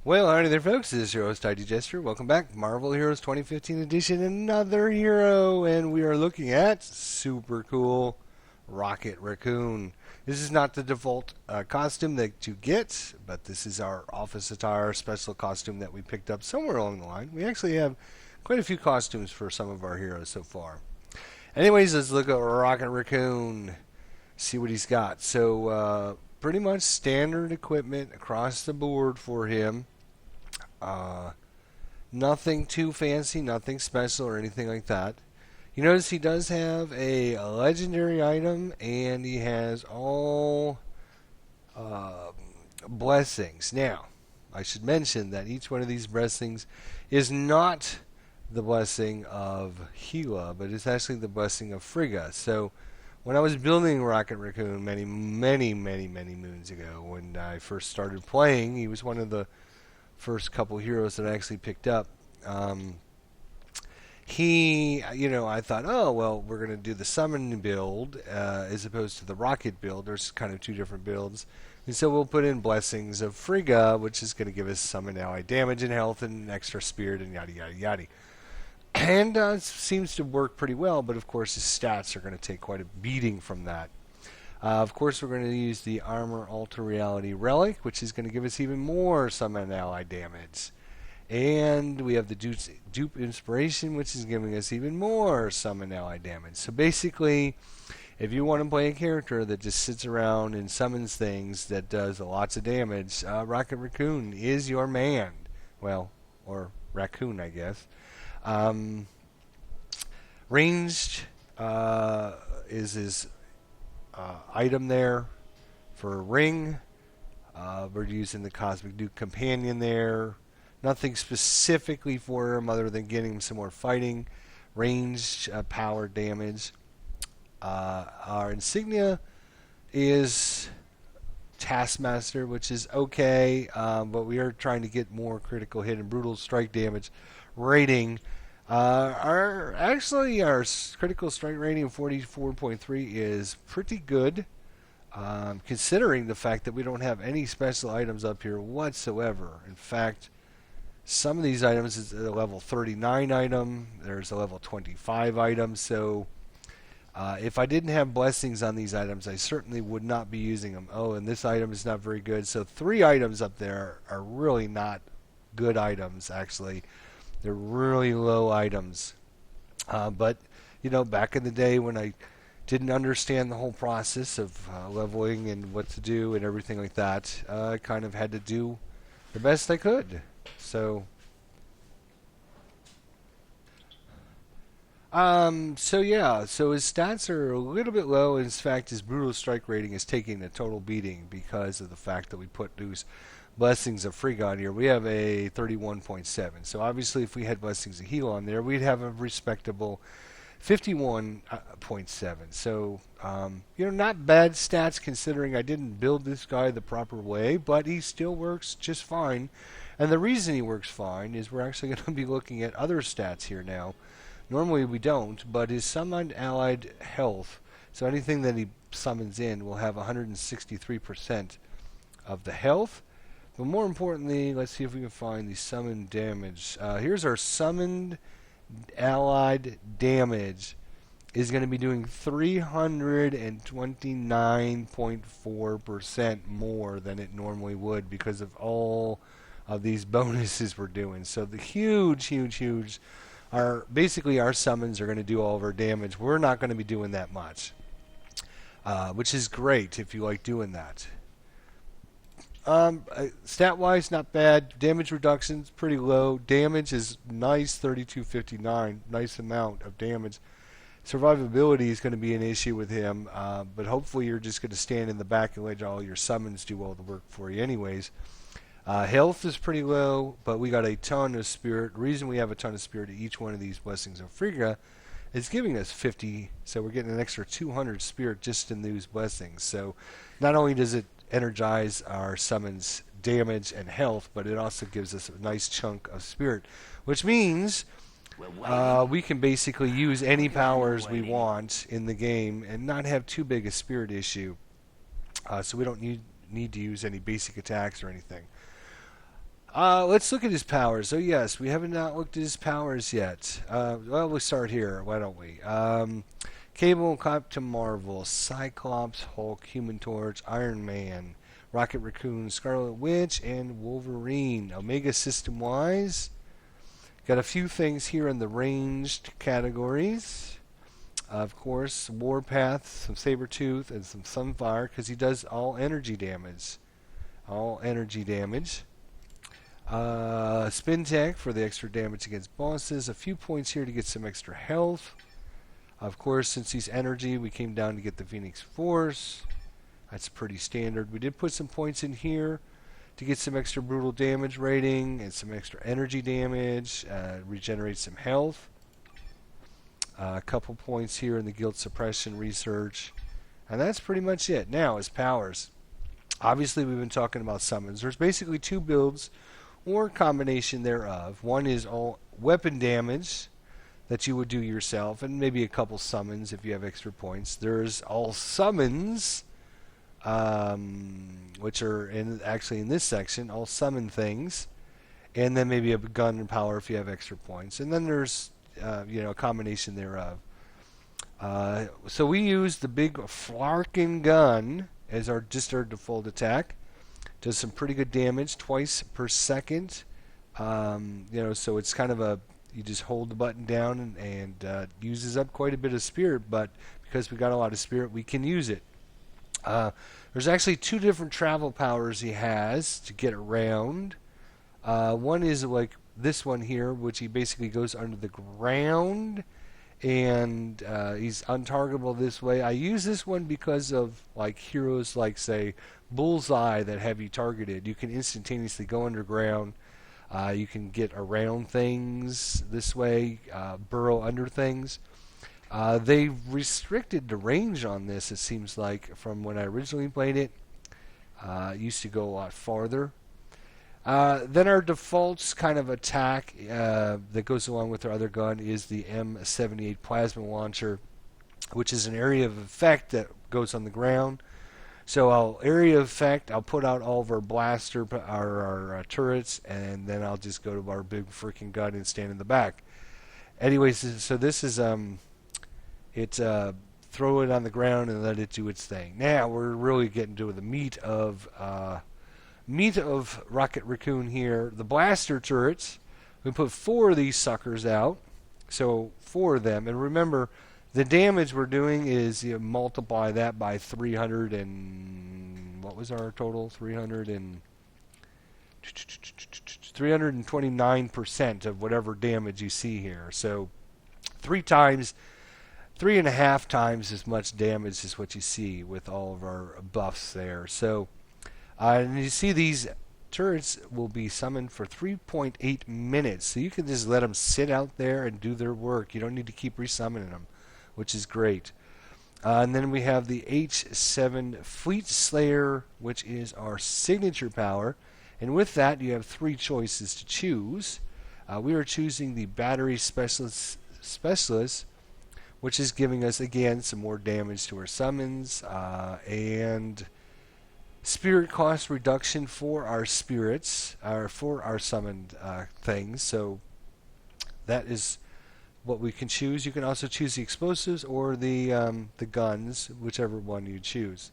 Well, alrighty there, folks. This is your host, ID Jester. Welcome back. Marvel Heroes 2015 edition, another hero, and we are looking at super cool Rocket Raccoon. This is not the default costume that you get, but this is our office attire special costume that we picked up somewhere along the line. We actually have quite a few costumes for some of our heroes so far. Anyways, let's look at Rocket Raccoon, see what he's got. So, pretty much standard equipment across the board for him. Uh, Nothing too fancy, nothing special or anything like that. You notice he does have a legendary item, and he has all uh, blessings. Now, I should mention that each one of these blessings is not the blessing of Gila, but it's actually the blessing of Frigga. So, when I was building Rocket Raccoon many moons ago, when I first started playing, he was one of the first couple heroes that I actually picked up. Um, I thought, oh, well, we're going to do the summon build as opposed to the rocket build. There's kind of two different builds. And so we'll put in Blessings of Frigga, which is going to give us summon ally damage and health and extra spirit and yada yada yada. And it seems to work pretty well, but of course his stats are going to take quite a beating from that. Of course, we're going to use the Armor Alter Reality Relic, which is going to give us even more summon ally damage. And we have the Dupe Inspiration, which is giving us even more summon ally damage. So basically, if you want to play a character that just sits around and summons things that does lots of damage, Rocket Raccoon is your man. Well, or Raccoon, I guess. Um, Ranged is his item there for a ring. We're using the Cosmic Duke Companion there. Nothing specifically for him other than getting him some more fighting, ranged power damage. Our insignia is Taskmaster, which is okay, but we are trying to get more critical hit and brutal strike damage rating. Our critical strike rating of 44.3 is pretty good, considering the fact that we don't have any special items up here whatsoever. In fact, some of these items is a level 39 item. There's a level 25 item. So if I didn't have blessings on these items, I certainly would not be using them. Oh, and this item is not very good. So 3 items up there are really not good items, actually. They're really low items. But, back in the day when I didn't understand the whole process of leveling and what to do and everything like that, I kind of had to do the best I could. So so his stats are a little bit low. In fact, his brutal strike rating is taking a total beating because of the fact that we put those Blessings of Frigga on here. We have a 31.7. So obviously, if we had Blessings of Heal on there, we'd have a respectable 51.7. So, not bad stats considering I didn't build this guy the proper way, but he still works just fine. And the reason he works fine is we're actually going to be looking at other stats here now. Normally we don't, but his summoned allied health, so anything that he summons in will have 163% of the health. But more importantly, let's see if we can find the summoned damage. Here's our summoned allied damage. Is going to be doing 329.4% more than it normally would because of all of these bonuses we're doing. So the huge basically our summons are going to do all of our damage. We're not going to be doing that much, which is great if you like doing that. Stat-wise, not bad. Damage reduction's pretty low. Damage is nice, 3259. Nice amount of damage. Survivability is going to be an issue with him, but hopefully you're just going to stand in the back and let all your summons do all the work for you anyways. Health is pretty low, but we got a ton of spirit. The reason we have a ton of spirit at each one of these Blessings of Frigga is giving us 50, so we're getting an extra 200 spirit just in these blessings. So not only does it energize our summons damage and health, but it also gives us a nice chunk of spirit, which means we can basically use any powers we want in the game and not have too big a spirit issue. So we don't need to use any basic attacks or anything. Let's look at his powers. So yes, we haven't not looked at his powers yet. Well, we'll start here. Why don't we? Cable, Captain Marvel, Cyclops, Hulk, Human Torch, Iron Man, Rocket Raccoon, Scarlet Witch, and Wolverine. Omega system-wise, got a few things here in the ranged categories. Of course, Warpath, some Sabretooth, and some Sunfire, because he does all energy damage. All energy damage. Spin Tech for the extra damage against bosses. A few points here to get some extra health. Of course, since he's energy, we came down to get the Phoenix Force. That's pretty standard. We did put some points in here to get some extra brutal damage rating and some extra energy damage. Regenerate some health. A couple points here in the guild suppression research. And that's pretty much it. Now, his powers. Obviously, we've been talking about summons. There's basically two builds or combination thereof. One is all weapon damage that you would do yourself, and maybe a couple summons if you have extra points. There's all summons, which are actually in this section, all summon things, and then maybe a gun and power if you have extra points. And then there's a combination thereof. So we use the big Flarkin gun as our default attack. Does some pretty good damage, twice per second. So it's kind of you just hold the button down and uses up quite a bit of spirit, but because we got a lot of spirit, we can use it. There's actually two different travel powers he has to get around. One is like this one here, which he basically goes under the ground, and he's untargetable this way. I use this one because of like heroes like, say, Bullseye that have you targeted. You can instantaneously go underground. You can get around things this way, burrow under things. They restricted the range on this, it seems like, from when I originally played it. It used to go a lot farther. Then our default kind of attack that goes along with our other gun is the M78 Plasma Launcher, which is an area of effect that goes on the ground. So I'll area effect, I'll put out all of our blaster, our turrets, and then I'll just go to our big freaking gun and stand in the back. Anyways, so this is throw it on the ground and let it do its thing. Now we're really getting to the meat of Rocket Raccoon here. The blaster turrets, we put 4 of these suckers out, so 4 of them. And remember, the damage we're doing is you multiply that by 300 and what was our total? 329% of whatever damage you see here. So 3.5 times as much damage as what you see with all of our buffs there. So and you see these turrets will be summoned for 3.8 minutes. So you can just let them sit out there and do their work. You don't need to keep resummoning them, which is great. And then we have the H7 Fleet Slayer, which is our signature power. And with that, you have 3 choices to choose. We are choosing the Battery Specialist, which is giving us, again, some more damage to our summons, and spirit cost reduction for our spirits, for our summoned things. So that is what we can choose. You can also choose the explosives or the guns, whichever one you choose.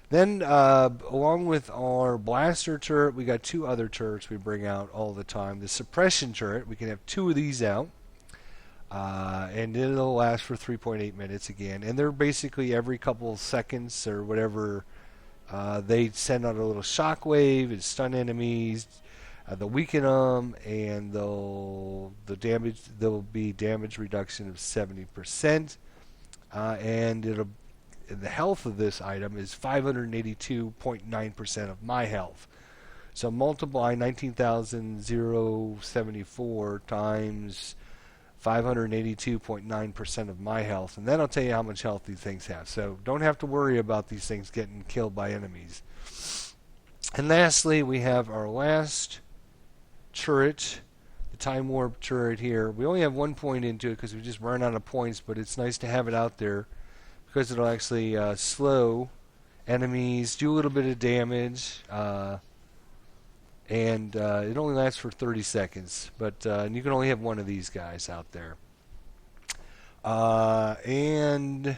Then, along with our blaster turret, we got 2 other turrets we bring out all the time. The suppression turret, we can have 2 of these out, and it'll last for 3.8 minutes again. And they're basically every couple of seconds or whatever. They send out a little shockwave and stun enemies. They'll weaken them, and there'll be damage reduction of 70%, and the health of this item is 582.9% of my health. So multiply 19,074 times 582.9% of my health, and then I'll tell you how much health these things have. So don't have to worry about these things getting killed by enemies. And lastly, we have our last turret, the Time Warp turret here. We only have 1 point into it because we just ran out of points, but it's nice to have it out there because it'll actually slow enemies, do a little bit of damage, and it only lasts for 30 seconds. But you can only have one of these guys out there. And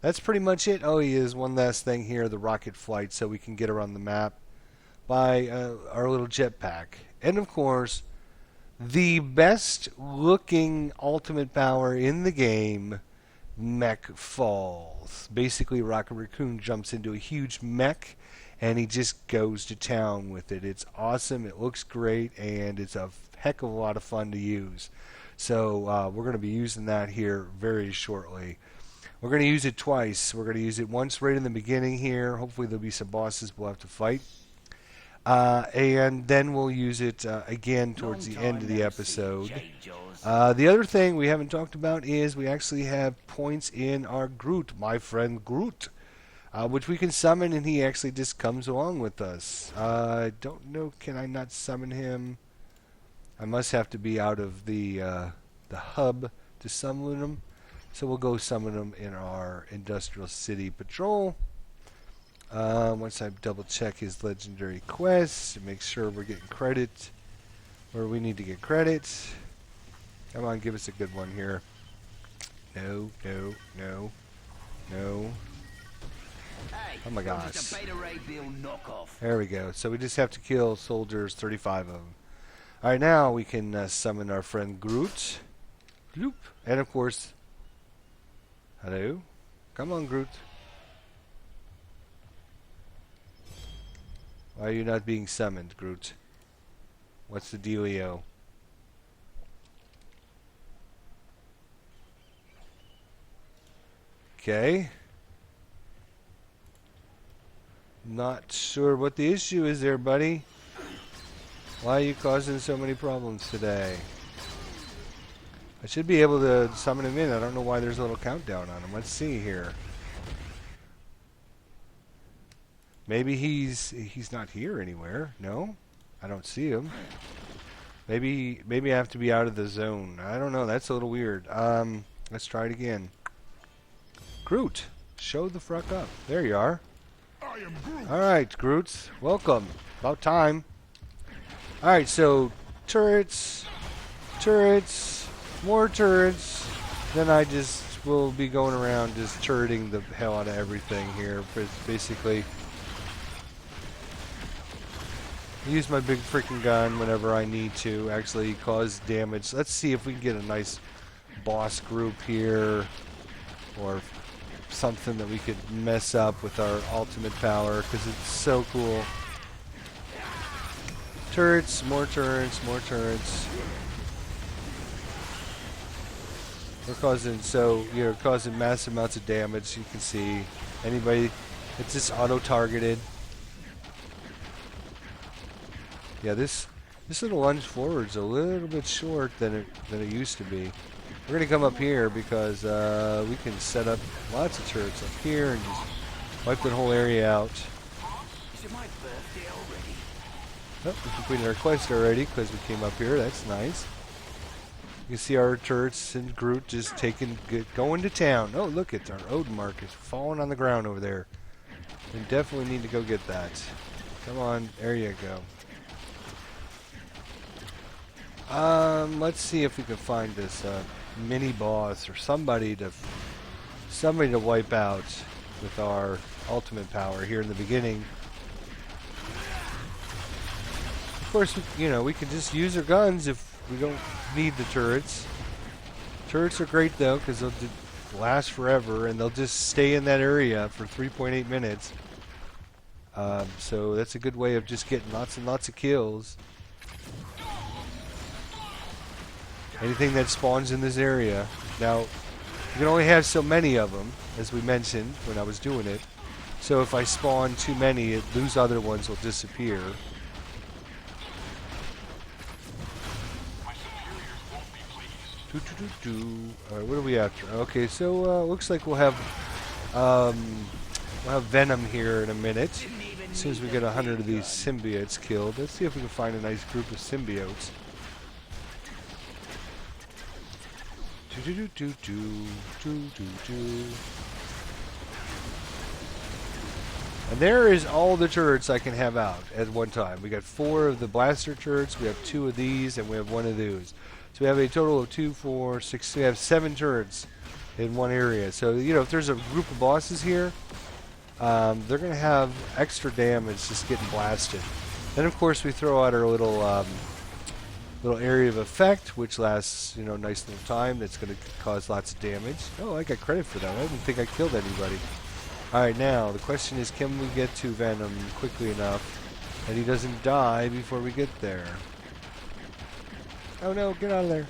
that's pretty much it. Oh, he is one last thing here, the rocket flight, so we can get around the map by our little jetpack. And of course, the best looking ultimate power in the game, mech falls. Basically, Rocket Raccoon jumps into a huge mech and he just goes to town with it. It's awesome, it looks great, and it's a heck of a lot of fun to use. So we're going to be using that here very shortly. We're going to use it twice. We're going to use it once right in the beginning here. Hopefully there'll be some bosses we'll have to fight. And then we'll use it again towards the end of the episode. The other thing we haven't talked about is we actually have points in our Groot, my friend Groot, which we can summon, and he actually just comes along with us. I don't know, can I not summon him? I must have to be out of the hub to summon him. So we'll go summon him in our Industrial City Patrol. Once I double check his legendary quests and make sure we're getting credit where we need to get credit. Come on, give us a good one here. No, no, no, no. Oh my gosh. There we go. So we just have to kill soldiers, 35 of them. Alright, now we can summon our friend Groot. Gloop. And of course, hello. Come on, Groot. Why are you not being summoned, Groot? What's the dealio? Okay. Not sure what the issue is there, buddy. Why are you causing so many problems today? I should be able to summon him in. I don't know why there's a little countdown on him. Let's see here. Maybe he's not here anywhere. No? I don't see him. Maybe I have to be out of the zone. I don't know. That's a little weird. Let's try it again. Groot, show the fruck up. There you are. I am Groot. Alright, Groot. Welcome. About time. Alright, so turrets, more turrets. Then I just will be going around just turreting the hell out of everything here. Basically, use my big freaking gun whenever I need to actually cause damage. Let's see if we can get a nice boss group here, or something that we could mess up with our ultimate power, because it's so cool. Turrets, more turrets, more turrets. We're causing massive amounts of damage. You can see anybody. It's just auto-targeted. Yeah, this little lunge forward's a little bit short than it used to be. We're gonna come up here because we can set up lots of turrets up here and just wipe that whole area out. Is it my birthday already? Oh, we completed our quest already because we came up here. That's nice. You can see our turrets and Groot just going to town. Oh, look, it's our Odin mark is falling on the ground over there. We definitely need to go get that. Come on, there you go. Let's see if we can find this mini boss or somebody to wipe out with our ultimate power here in the beginning. Of course, we can just use our guns if we don't need the turrets. Turrets are great though because they'll last forever and they'll just stay in that area for 3.8 minutes. So that's a good way of just getting lots and lots of kills. Anything that spawns in this area. Now, you can only have so many of them, as we mentioned when I was doing it. So if I spawn too many, those other ones will disappear. Alright, what are we after? Okay, so looks like we'll have Venom here in a minute. As soon as we get 100 of these symbiotes killed. Let's see if we can find a nice group of symbiotes. And there is all the turrets I can have out at one time. We got 4 of the blaster turrets, we have 2 of these, and we have 1 of those. So we have a total of 2, 4, 6, we have 7 turrets in one area. So, you know, if there's a group of bosses here, they're going to have extra damage just getting blasted. Then, of course, we throw out our little little area of effect, which lasts, you know, nice little time. That's going to cause lots of damage. Oh, I got credit for that. I didn't think I killed anybody. Alright, now, the question is, can we get to Venom quickly enough that he doesn't die before we get there? Oh no, get out of there.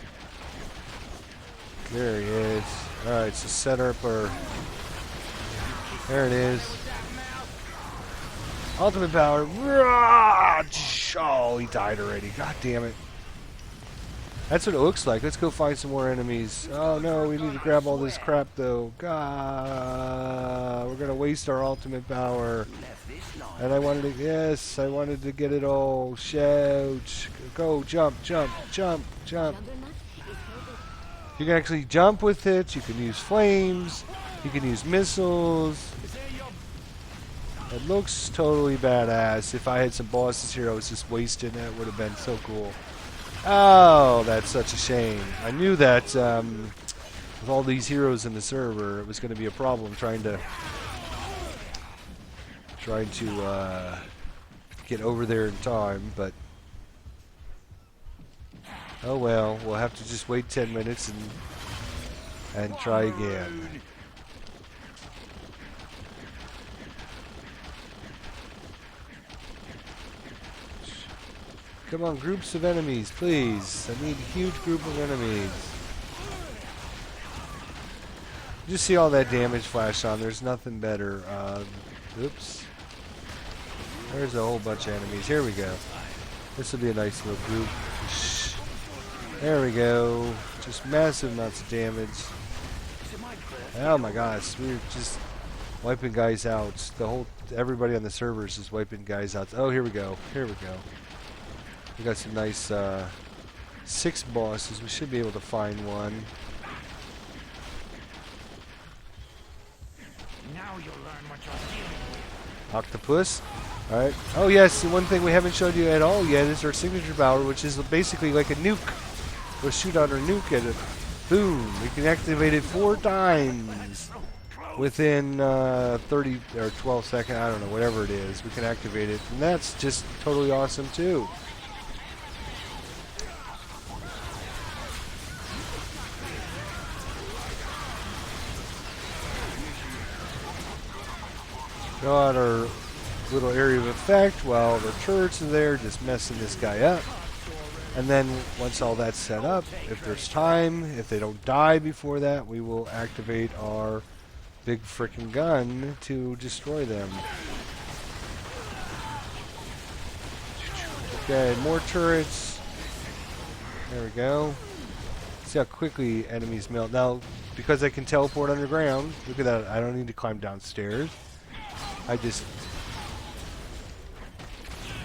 There he is. Alright, so set up our... There it is. Ultimate power. Oh, he died already. God damn it. That's what it looks like. Let's go find some more enemies. Oh no, we need to grab all this crap though. God, we're gonna waste our ultimate power. And I wanted to, yes, I wanted to get it all. Shout. Go, jump, jump, jump, jump. You can actually jump with it. You can use flames. You can use missiles. It looks totally badass. If I had some bosses here, I was just wasting it. It would have been so cool. Oh, that's such a shame. I knew that with all these heroes in the server, it was going to be a problem trying to get over there in time, but oh well, we'll have to just wait 10 minutes and try again. Come on, groups of enemies, please. I need a huge group of enemies. Just see all that damage flash on. There's nothing better. Oops. There's a whole bunch of enemies. Here we go. This will be a nice little group. There we go. Just massive amounts of damage. Oh my gosh, we're just wiping guys out. Everybody on the server is just wiping guys out. Oh, here we go. Here we go. We got some nice 6 bosses. We should be able to find one. Now you'll learn what you're dealing with. Octopus. Alright. Oh yes, the one thing we haven't showed you at all yet is our signature power, which is basically like a nuke. We'll shoot out our nuke at it. Boom. We can activate it 4 times within 30 or 12 seconds. I don't know, whatever it is. We can activate it. And that's just totally awesome too. Go out our little area of effect while the turrets are there, just messing this guy up. And then once all that's set up, if there's time, if they don't die before that, we will activate our big frickin' gun to destroy them. Okay, more turrets. There we go. See how quickly enemies melt. Now, because I can teleport underground, look at that, I don't need to climb downstairs. I just...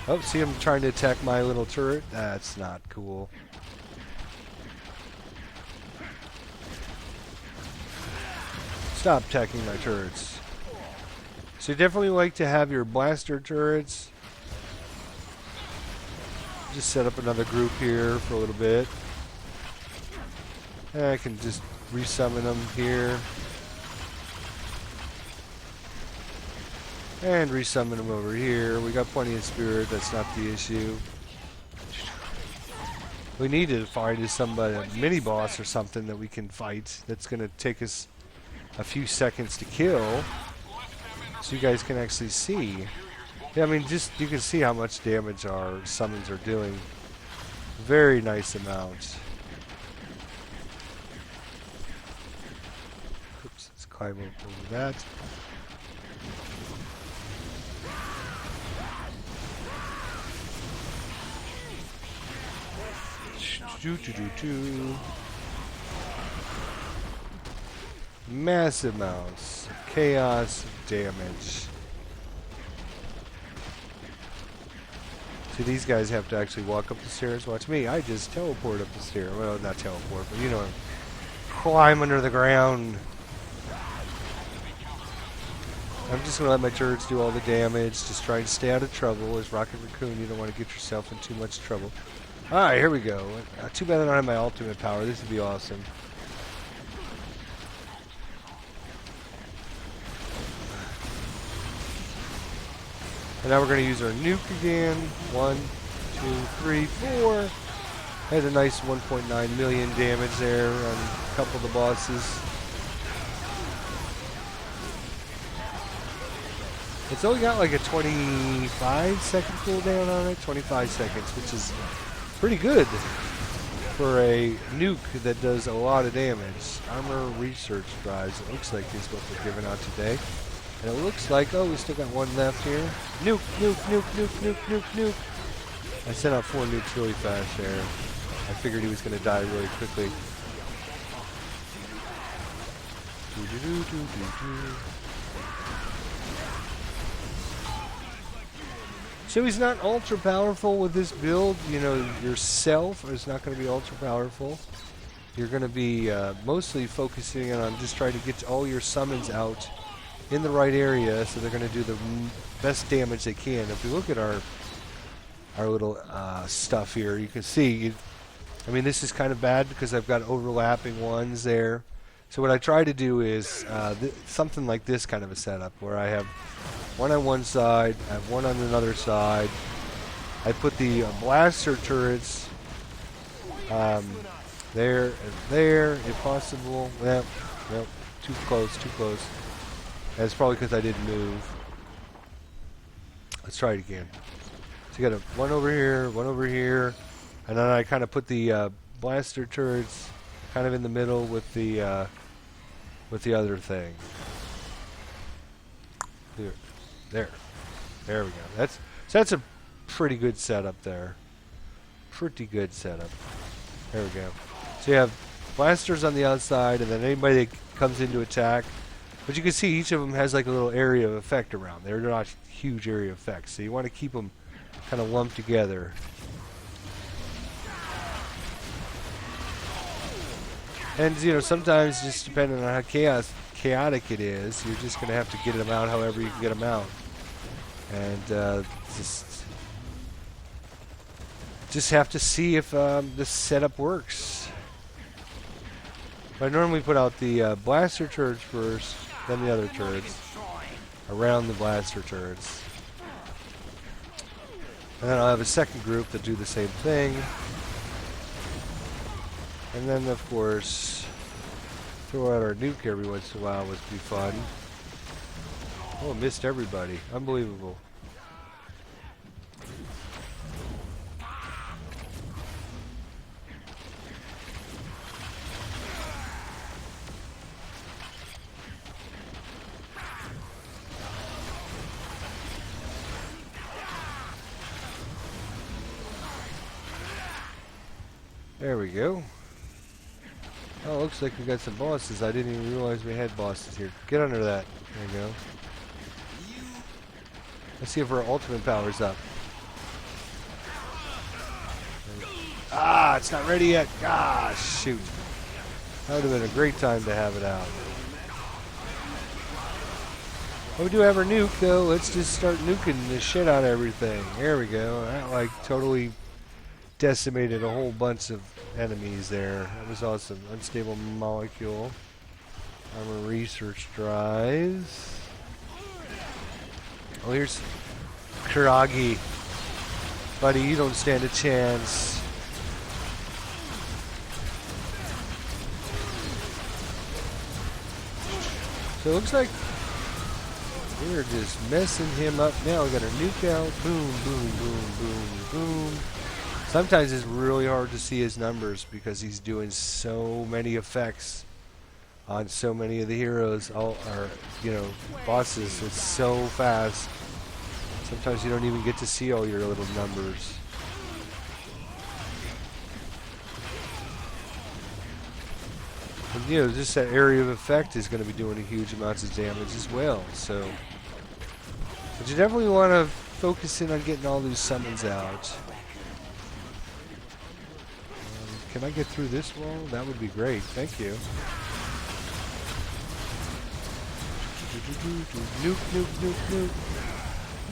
Oh, see him trying to attack my little turret? That's not cool. Stop attacking my turrets. So you definitely like to have your blaster turrets. Just set up another group here for a little bit. And I can just resummon them here. And resummon them over here. We got plenty of spirit, that's not the issue. We need to find somebody, a mini boss or something that we can fight that's going to take us a few seconds to kill. So you guys can actually see. Yeah, I mean, just you can see how much damage our summons are doing. Very nice amounts. Oops, let's climb over that. Massive amounts of chaos damage. See, these guys have to actually walk up the stairs. Watch me. I just teleport up the stairs. Well, not teleport, but you know, climb under the ground. I'm just gonna let my turrets do all the damage. Just try and stay out of trouble. As Rocket Raccoon, you don't want to get yourself in too much trouble. Alright, here we go. Too bad I don't have my ultimate power. This would be awesome. And now we're going to use our nuke again. 1, 2, 3, 4. Had a nice 1.9 million damage there on a couple of the bosses. It's only got like a 25-second cooldown on it. 25 seconds, which is pretty good for a nuke that does a lot of damage. Armor research drives, it looks like is what we're giving out today. And it looks like, oh, we still got one left here. Nuke, nuke, nuke, nuke, nuke, nuke, nuke. I sent out 4 nukes really fast there. I figured he was going to die really quickly. So he's not ultra powerful with this build. You know, yourself is not going to be ultra powerful. You're going to be mostly focusing on just trying to get all your summons out in the right area, so they're going to do the best damage they can. If we look at our little stuff here, you can see, I mean, this is kind of bad because I've got overlapping ones there. So what I try to do is something like this kind of a setup, where I have one on one side, I have one on another side. I put the blaster turrets there and there, if possible. Yep, too close, too close. That's probably because I didn't move. Let's try it again. So you got one over here, and then I kind of put the blaster turrets kind of in the middle with the other thing. There we go. That's a pretty good setup there. Pretty good setup. There we go. So you have blasters on the outside, and then anybody that comes in to attack. But you can see each of them has like a little area of effect around. They're not huge area effects, so you want to keep them kind of lumped together. And you know, sometimes just depending on how chaotic it is, you're just going to have to get them out however you can get them out. And just have to see if this setup works. I normally put out the blaster turrets first, then the other turrets around the blaster turrets. And then I'll have a second group that do the same thing. And then, of course, throw out our nuke every once in a while would be fun. Oh, missed everybody. Unbelievable. There we go. Oh, looks like we got some bosses. I didn't even realize we had bosses here. Get under that. There you go. Let's see if our ultimate power's up. Ah, it's not ready yet. Ah, shoot. That would have been a great time to have it out. Oh, we do have our nuke, though. Let's just start nuking the shit out of everything. There we go. That, like, totally decimated a whole bunch of enemies there. That was awesome. Unstable molecule. Armor research drives. Oh, here's Kuragi. Buddy, you don't stand a chance. So it looks like we're just messing him up now. We got our nuke out. Boom, boom, boom, boom, boom. Sometimes it's really hard to see his numbers because he's doing so many effects on so many of the heroes, all our, you know, bosses. It's so fast. Sometimes you don't even get to see all your little numbers. And, you know, just that area of effect is going to be doing a huge amounts of damage as well. So, but you definitely want to focus in on getting all these summons out. Can I get through this wall? That would be great. Thank you. Nuke, nuke, nuke, nuke.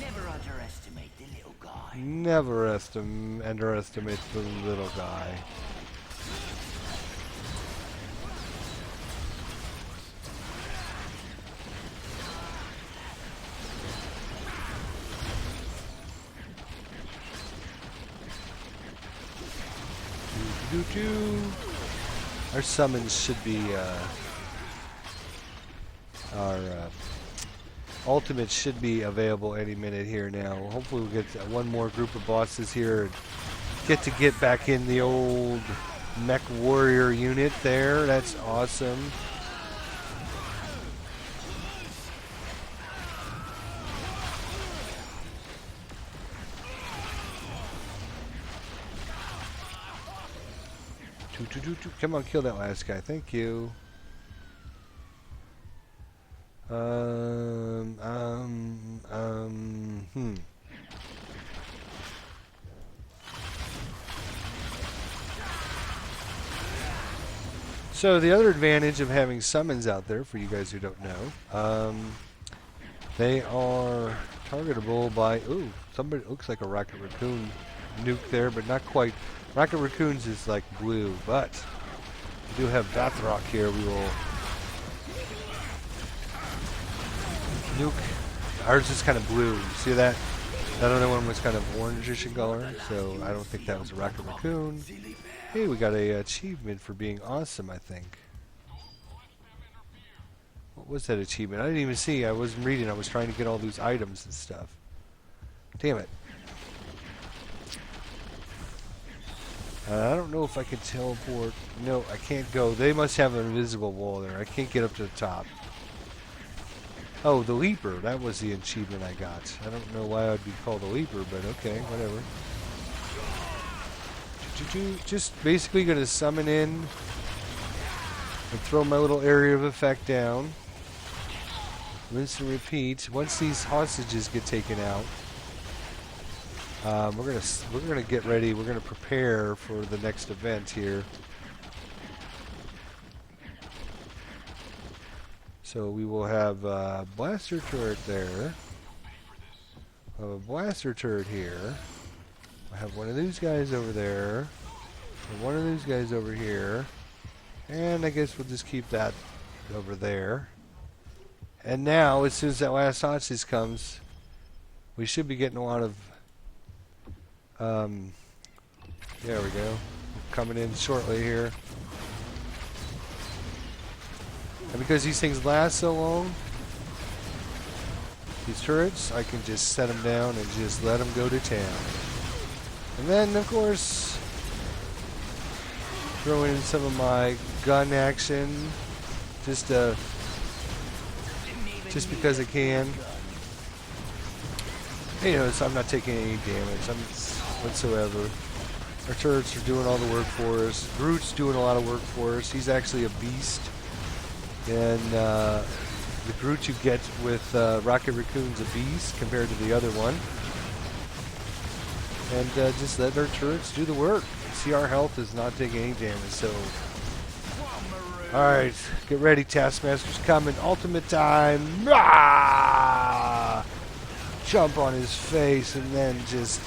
Never underestimate the little guy. Never underestimate the little guy. Our summons should be our ultimates should be available any minute here now. Hopefully we'll get one more group of bosses here and get back in the old mech warrior unit there. That's awesome. Come on, kill that last guy. Thank you. So the other advantage of having summons out there, for you guys who don't know, they are targetable by, ooh, somebody looks like a Rocket Raccoon nuke there, but not quite. Rocket Raccoons is like blue, but we do have Bathrock here. We will nuke. Ours is kind of blue. You see that? That other one was kind of orangish in color, so I don't think that was a Rocket Raccoon. Hey, we got a achievement for being awesome, I think. What was that achievement? I didn't even see. I wasn't reading. I was trying to get all these items and stuff. Damn it. I don't know if I can teleport. No, I can't go. They must have an invisible wall there. I can't get up to the top. Oh, the Leaper. That was the achievement I got. I don't know why I'd be called a Leaper, but okay, whatever. Just basically going to summon in and throw my little area of effect down. Rinse and repeat. Once these hostages get taken out, we're gonna get ready. We're gonna prepare for the next event here. So we will have a blaster turret there. We'll have a blaster turret here. We'll have one of these guys over there. And one of these guys over here. And I guess we'll just keep that over there. And now, as soon as that last hostage comes, we should be getting a lot of there we go. Coming in shortly here. And because these things last so long, these turrets, I can just set them down and just let them go to town. And then, of course, throw in some of my gun action, just because I can. You know, so I'm not taking any damage whatsoever. Our turrets are doing all the work for us. Groot's doing a lot of work for us. He's actually a beast. And the Groot you get with Rocket Raccoon's a beast compared to the other one. And just let our turrets do the work. See, our health is not taking any damage, so... Alright, get ready, Taskmaster's coming. Ultimate time! Rah! Jump on his face and then just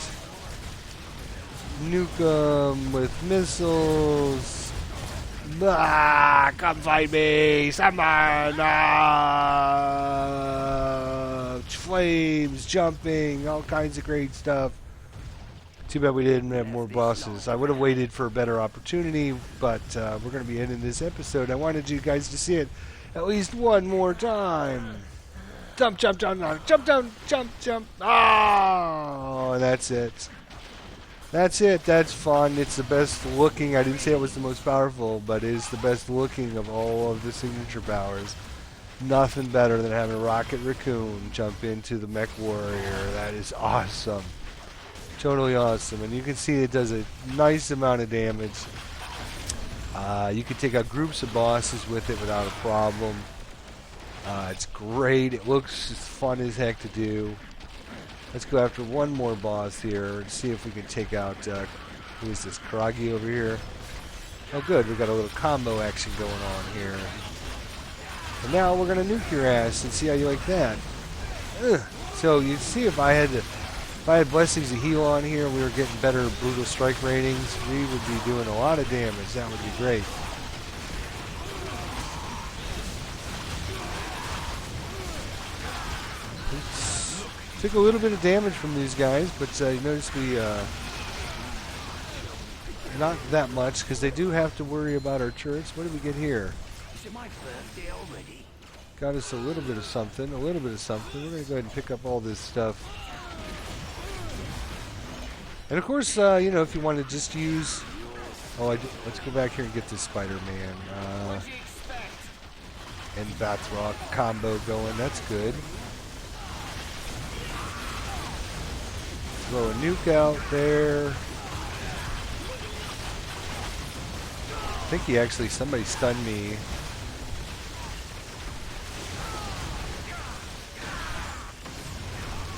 nuke him with missiles. Ah, come fight me! Someone! Flames, jumping, all kinds of great stuff. Too bad we didn't have more bosses. I would have waited for a better opportunity, but we're going to be ending this episode. I wanted you guys to see it at least one more time. Jump, jump, jump, jump, jump, jump, jump, jump. Oh, that's it. That's it. That's fun. It's the best looking. I didn't say it was the most powerful, but it is the best looking of all of the signature powers. Nothing better than having a Rocket Raccoon jump into the Mech Warrior. That is awesome. Totally awesome. And you can see it does a nice amount of damage. You can take out groups of bosses with it without a problem. It's great. It looks fun as heck to do. Let's go after one more boss here and see if we can take out, who is this, Karagi over here? Oh good, we got a little combo action going on here. And now we're going to nuke your ass and see how you like that. Ugh. So you see if I had blessings of heal on here, we were getting better brutal strike ratings. We would be doing a lot of damage. That would be great. Oops. Took a little bit of damage from these guys, but you notice we not that much because they do have to worry about our turrets. What did we get here? Is it my birthday already? Got us a little bit of something, a little bit of something. We're going to go ahead and pick up all this stuff. And of course, you know, if you want to just use... let's go back here and get this Spider-Man. And Batroc combo going. That's good. Throw a nuke out there. I think somebody stunned me.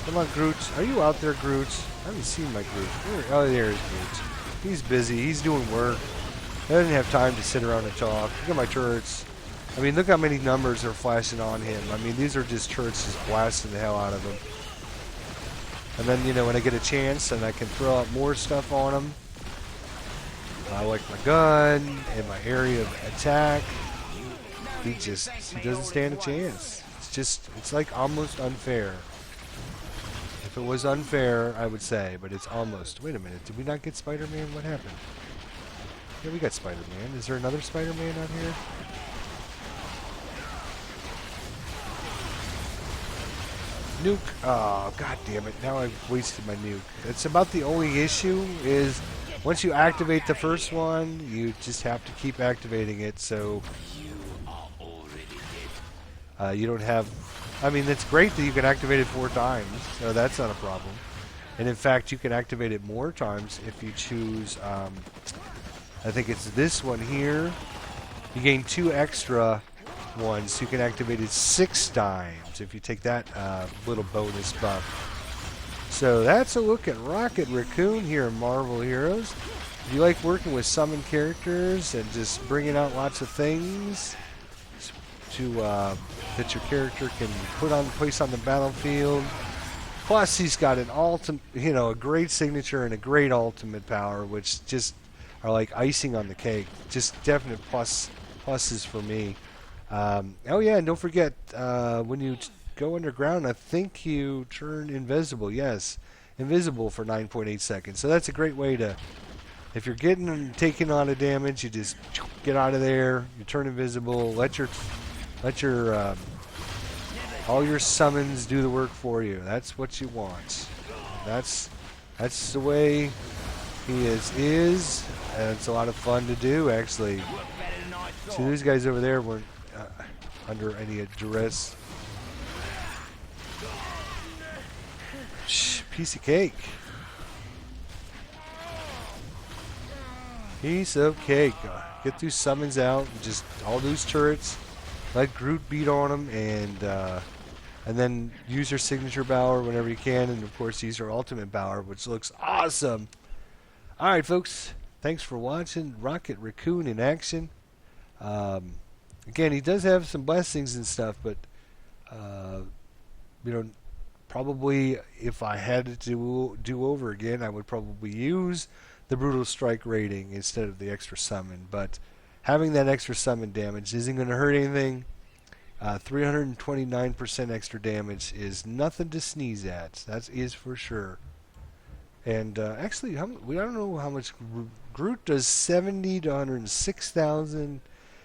Come on, Groot. Are you out there, Groot? I haven't seen my Groot. Oh, there's Groot. He's busy. He's doing work. I didn't have time to sit around and talk. Look at my turrets. I mean, look how many numbers are flashing on him. I mean, these are just turrets just blasting the hell out of him. And then, you know, when I get a chance and I can throw out more stuff on him, I like my gun and my area of attack. He doesn't stand a chance. It's like almost unfair. If it was unfair, I would say, but it's almost. Wait a minute, did we not get Spider-Man? What happened? Yeah, we got Spider-Man. Is there another Spider-Man out here? Nuke. Oh, god damn it. Now I've wasted my nuke. It's about the only issue is once you activate the first one, you just have to keep activating it, so you don't have... I mean, it's great that you can activate it 4 times, so that's not a problem. And in fact, you can activate it more times if you choose, I think it's this one here. You gain 2 extra ones, so you can activate it 6 times if you take that little bonus buff. So that's a look at Rocket Raccoon here in Marvel Heroes. If you like working with summoned characters and just bringing out lots of things to that your character can place on the battlefield. Plus, he's got an a great signature and a great ultimate power, which just are like icing on the cake. Just definite pluses for me. Oh yeah, and don't forget when you go underground, I think you turn invisible. Yes, invisible for 9.8 seconds. So that's a great way to, if you're taking on a damage, you just get out of there. You turn invisible. Let your all your summons do the work for you. That's what you want. That's the way he is, and it's a lot of fun to do, actually. See, these guys over there weren't under any duress. Piece of cake. Piece of cake. Get those summons out, just all those turrets. Let Groot beat on them, and then use your signature power whenever you can, and of course use your ultimate power, which looks awesome. Alright folks, thanks for watching Rocket Raccoon in action. Again, he does have some blessings and stuff, but you know, probably if I had to do over again, I would probably use the brutal strike rating instead of the extra summon, but having that extra summon damage isn't going to hurt anything. 329% extra damage is nothing to sneeze at. That is for sure. And actually, I don't know how much Groot does. 70 to 106,000.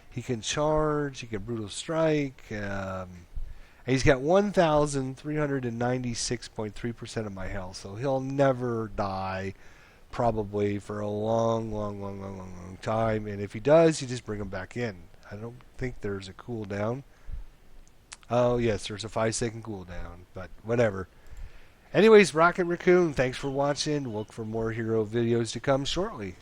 He can charge. He can brutal strike. And he's got 1,396.3% of my health, so he'll never die. Probably for a long time, and if he does, you just bring him back in. I don't think there's a cooldown. Oh yes, there's a 5-second cooldown, but whatever. Anyways, Rocket Raccoon, thanks for watching. Look for more hero videos to come shortly.